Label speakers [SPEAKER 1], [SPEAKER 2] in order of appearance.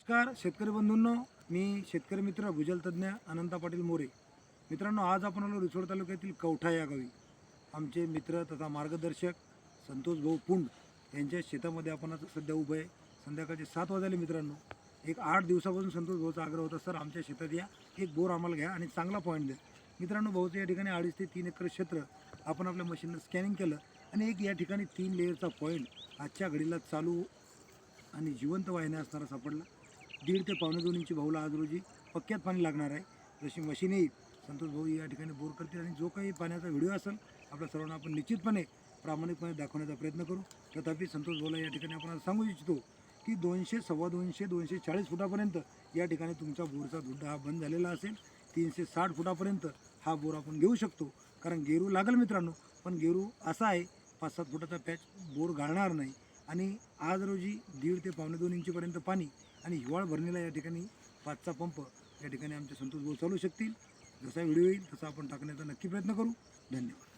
[SPEAKER 1] नमस्कार शेतकरी बंधूंनो, मी शेतकरी मित्र भूजल तज्ञ अनंता पाटील मोरे. मित्रांनो, आज आपण आलो रिसोड तालुक्यातील कवठा या गावी. आमचे मित्र तथा मार्गदर्शक संतोष भाऊ पुंड यांच्या शेतामध्ये आपण आता सध्या उभं आहे. संध्याकाळचे 7 वाजले. मित्रांनो, एक 8 दिवसापासून संतोष भाऊचा आग्रह होता, सर आमच्या शेतात या, एक बोर आम्हाला घ्या आणि चांगला पॉईंट द्या. मित्रांनो, भाऊचं या ठिकाणी 2.5 ते 3 एकर क्षेत्र आपण आपल्या मशीननं स्कॅनिंग केलं आणि एक या ठिकाणी 3 लेअरचा पॉईंट आजच्या घडीला चालू आणि जिवंत वाहिन्या असणारा सापडला. 1.5 ते 2.25 इंची भाऊला आज रोजी पक्क्यात पाणी लागणार आहे. जशी मशीन येईल संतोष भाऊ या ठिकाणी बोर करतील आणि जो काही पाण्याचा व्हिडिओ असेल आपल्या सर्वांना आपण निश्चितपणे प्रामाणिकपणे दाखवण्याचा प्रयत्न करू. तथापि संतोष भाऊला या ठिकाणी आपण सांगू इच्छितो की 200, 250, 240 फुटापर्यंत या ठिकाणी तुमचा बोरचा धुड्डा हा बंद झालेला असेल. 360 फुटापर्यंत हा बोर आपण घेऊ शकतो, कारण गेरू लागेल मित्रांनो. पण गेरू असा आहे 5-7 फुटाचा पॅच बोर घालणार नाही. आणि आज रोजी 1.5 ते 2.25 इंचीपर्यंत पाणी आणि हिवाळ भरणीला या ठिकाणी 5चा पंप या ठिकाणी आमचे संतोष भाऊ चालू शकतील. जसा व्हिडिओ येईल तसा आपण टाकण्याचा नक्की प्रयत्न करू. धन्यवाद.